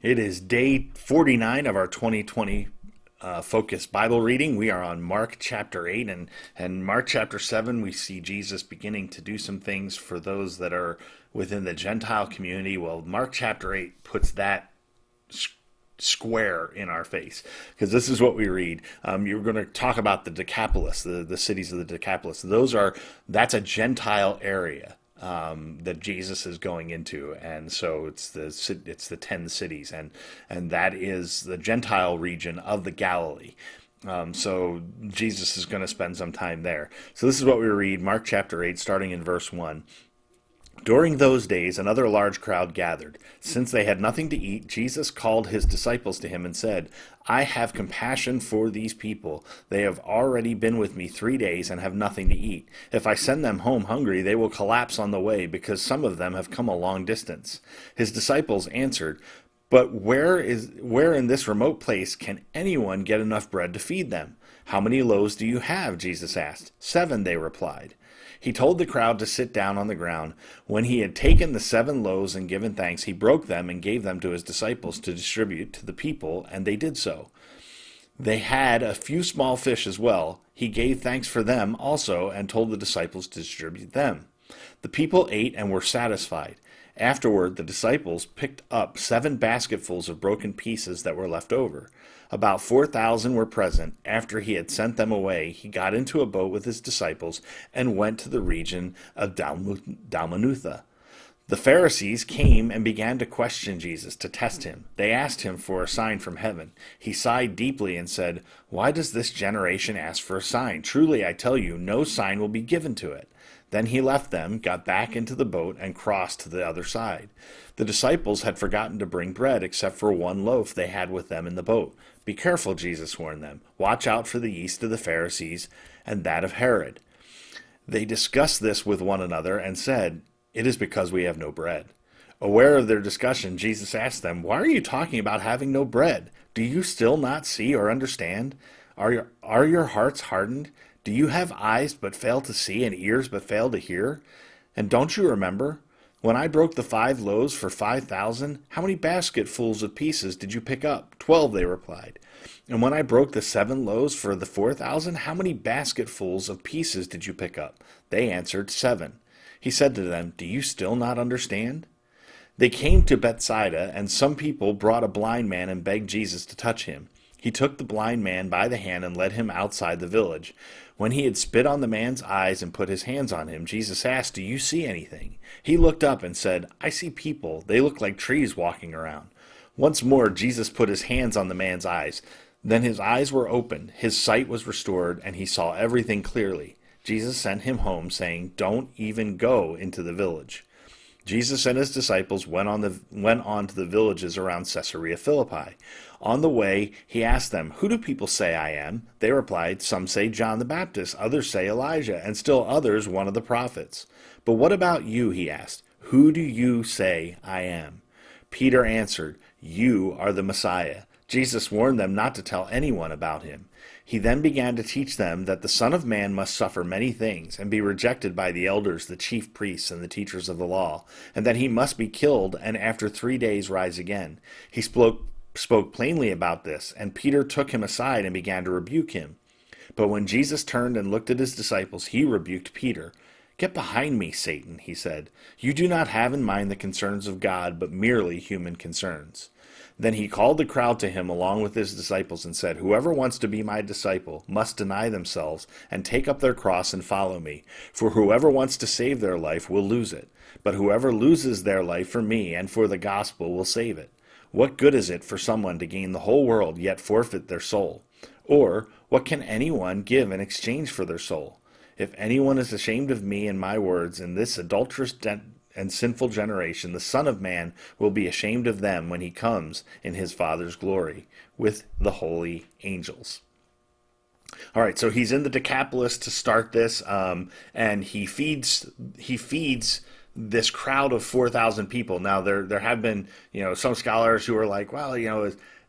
It is day 49 of our 2020 focused Bible reading. We are on Mark chapter 8, and Mark chapter 7, we see Jesus beginning to do some things for those that are within the Gentile community. Well, Mark chapter 8 puts that square in our face because this is what we read. You're going to talk about the Decapolis, the cities of the Decapolis. That's a Gentile area that Jesus is going into, and so it's the 10 cities, and that is the Gentile region of the Galilee. So Jesus is going to spend some time there. So this is what we read, Mark chapter 8, starting in verse 1. During those days, another large crowd gathered. Since they had nothing to eat, Jesus called his disciples to him and said, I have compassion for these people. They have already been with me 3 days and have nothing to eat. If I send them home hungry, they will collapse on the way, because some of them have come a long distance. His disciples answered, But where in this remote place can anyone get enough bread to feed them? How many loaves do you have? Jesus asked. 7, they replied. He told the crowd to sit down on the ground. When he had taken the 7 loaves and given thanks, he broke them and gave them to his disciples to distribute to the people, and they did so. They had a few small fish as well. He gave thanks for them also and told the disciples to distribute them. The people ate and were satisfied. Afterward, the disciples picked up 7 basketfuls of broken pieces that were left over. About 4,000 were present. After he had sent them away, he got into a boat with his disciples and went to the region of Dalmanutha. The Pharisees came and began to question Jesus to test him. They asked him for a sign from heaven. He sighed deeply and said, Why does this generation ask for a sign? Truly, I tell you, no sign will be given to it. Then he left them, got back into the boat, and crossed to the other side. The disciples had forgotten to bring bread except for 1 loaf they had with them in the boat. Be careful, Jesus warned them. Watch out for the yeast of the Pharisees and that of Herod. They discussed this with one another and said, It is because we have no bread. Aware of their discussion, Jesus asked them, Why are you talking about having no bread? Do you still not see or understand? Are your hearts hardened? Do you have eyes but fail to see and ears but fail to hear? And don't you remember? When I broke the 5 loaves for 5,000, how many basketfuls of pieces did you pick up? 12, they replied. And when I broke the 7 loaves for the 4,000, how many basketfuls of pieces did you pick up? They answered, 7. He said to them, Do you still not understand? They came to Bethsaida, and some people brought a blind man and begged Jesus to touch him. He took the blind man by the hand and led him outside the village. When he had spit on the man's eyes and put his hands on him, Jesus asked, Do you see anything? He looked up and said, I see people. They look like trees walking around. Once more, Jesus put his hands on the man's eyes. Then his eyes were opened, his sight was restored, and he saw everything clearly. Jesus sent him home, saying, Don't even go into the village. Jesus and his disciples went on to the villages around Caesarea Philippi. On the way, he asked them, Who do people say I am? They replied, Some say John the Baptist, others say Elijah, and still others one of the prophets. But what about you? He asked. Who do you say I am? Peter answered, You are the Messiah. Jesus warned them not to tell anyone about him. He then began to teach them that the Son of Man must suffer many things and be rejected by the elders, the chief priests, and the teachers of the law, and that he must be killed and after 3 days rise again. He spoke plainly about this, and Peter took him aside and began to rebuke him. But when Jesus turned and looked at his disciples, he rebuked Peter. Get behind me, Satan, he said. You do not have in mind the concerns of God, but merely human concerns. Then he called the crowd to him along with his disciples and said, Whoever wants to be my disciple must deny themselves and take up their cross and follow me. For whoever wants to save their life will lose it, but whoever loses their life for me and for the gospel will save it. What good is it for someone to gain the whole world yet forfeit their soul? Or what can anyone give in exchange for their soul? If anyone is ashamed of me and my words in this adulterous and sinful generation, the Son of Man will be ashamed of them when he comes in his Father's glory with the holy angels. All right, so he's in the Decapolis to start this, and he feeds this crowd of 4,000 people. Now there have been some scholars who are like, well,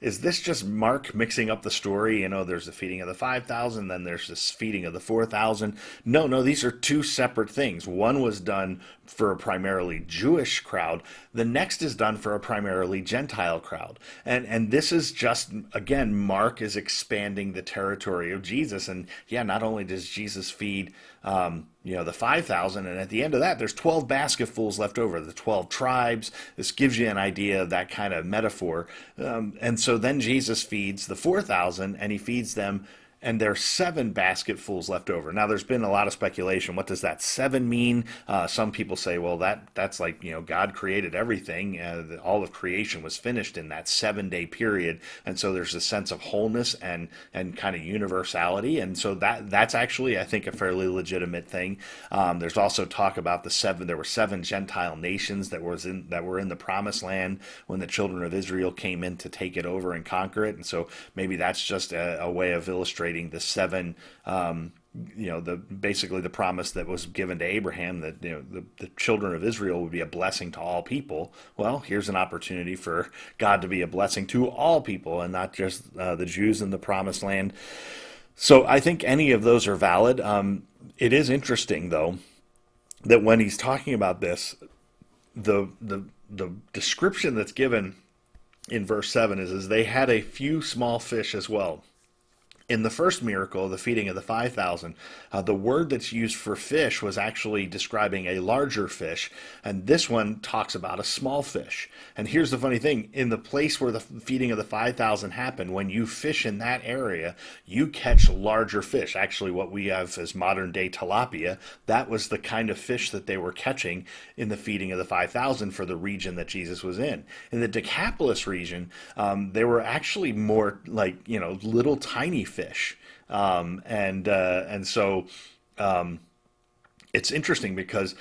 is this just Mark mixing up the story? There's the feeding of the 5,000, then there's this feeding of the 4,000. No, these are two separate things. One was done for a primarily Jewish crowd. The next is done for a primarily Gentile crowd. And this is just, again, Mark is expanding the territory of Jesus. And yeah, not only does Jesus feed the 5,000, and at the end of that, there's 12 basketfuls left over, the 12 tribes. This gives you an idea of that kind of metaphor. And so then Jesus feeds the 4,000, and he feeds them, and there's 7 basketfuls left over. Now, there's been a lot of speculation. What does that 7 mean? Some people say, well, that's like, God created everything. All of creation was finished in that 7-day period. And so there's a sense of wholeness and kind of universality. And so that's actually, I think, a fairly legitimate thing. There's also talk about there were 7 Gentile nations that were in the promised land when the children of Israel came in to take it over and conquer it. And so maybe that's just a way of illustrating the 7, basically the promise that was given to Abraham that the children of Israel would be a blessing to all people. Well, here's an opportunity for God to be a blessing to all people and not just the Jews in the promised land. So I think any of those are valid. It is interesting, though, that when he's talking about this, the description that's given in verse 7 is they had a few small fish as well. In the first miracle, the feeding of the 5,000, the word that's used for fish was actually describing a larger fish, and this one talks about a small fish. And here's the funny thing. In the place where the feeding of the 5,000 happened, when you fish in that area, you catch larger fish. Actually, what we have as modern-day tilapia, that was the kind of fish that they were catching in the feeding of the 5,000 for the region that Jesus was in. In the Decapolis region, they were actually more like, little tiny fish. And so it's interesting because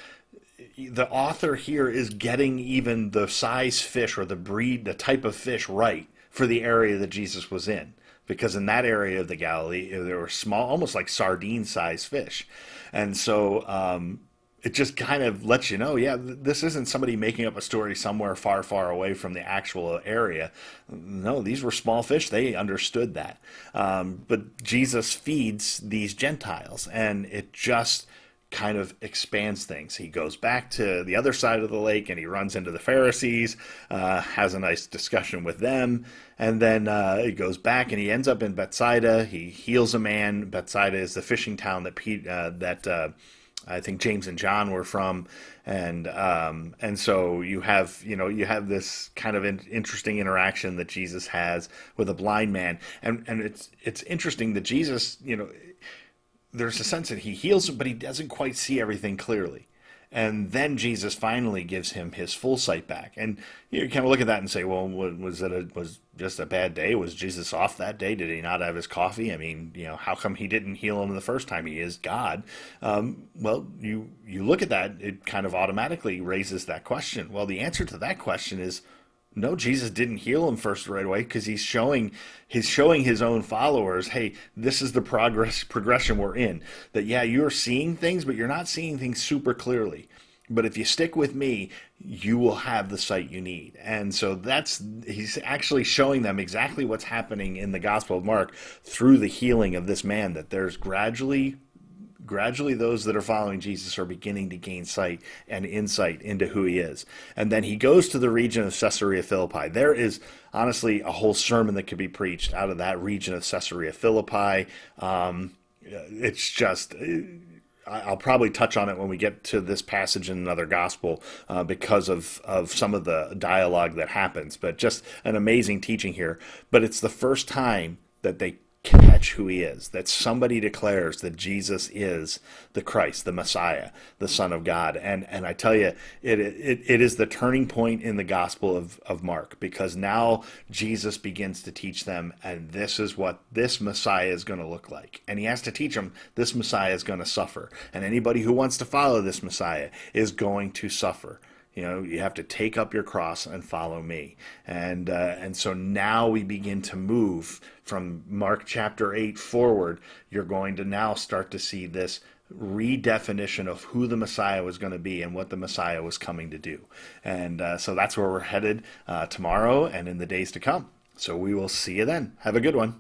the author here is getting even the size fish or the breed, the type of fish right for the area that Jesus was in. Because in that area of the Galilee, there were small, almost like sardine-sized fish. And so it just kind of lets you know, this isn't somebody making up a story somewhere far, far away from the actual area. No, these were small fish. They understood that. But Jesus feeds these Gentiles, and it just kind of expands things. He goes back to the other side of the lake, and he runs into the Pharisees, has a nice discussion with them, and then he goes back, and he ends up in Bethsaida. He heals a man. Bethsaida is the fishing town that I think James and John were from, and so you have this kind of interesting interaction that Jesus has with a blind man, and it's interesting that Jesus, there's a sense that he heals him, but he doesn't quite see everything clearly. And then Jesus finally gives him his full sight back. And you kind of look at that and say, well, was just a bad day? Was Jesus off that day? Did he not have his coffee? I mean, how come he didn't heal him the first time? He is God. Well, you look at that, it kind of automatically raises that question. Well, the answer to that question is, no, Jesus didn't heal him first right away because he's showing his own followers, hey, this is the progression we're in. That, you're seeing things, but you're not seeing things super clearly. But if you stick with me, you will have the sight you need. And so he's actually showing them exactly what's happening in the Gospel of Mark through the healing of this man, that there's gradually those that are following Jesus are beginning to gain sight and insight into who he is. And then he goes to the region of Caesarea Philippi. There is honestly a whole sermon that could be preached out of that region of Caesarea Philippi. It's just, I'll probably touch on it when we get to this passage in another gospel because of some of the dialogue that happens. But just an amazing teaching here. But it's the first time that they catch who he is, that somebody declares that Jesus is the Christ, the Messiah, the Son of God. And I tell you, it is the turning point in the Gospel of Mark, because now Jesus begins to teach them, and this is what this Messiah is going to look like. And he has to teach them this Messiah is going to suffer. And anybody who wants to follow this Messiah is going to suffer. You have to take up your cross and follow me. And so now we begin to move from Mark chapter 8 forward. You're going to now start to see this redefinition of who the Messiah was going to be and what the Messiah was coming to do. And so that's where we're headed tomorrow and in the days to come. So we will see you then. Have a good one.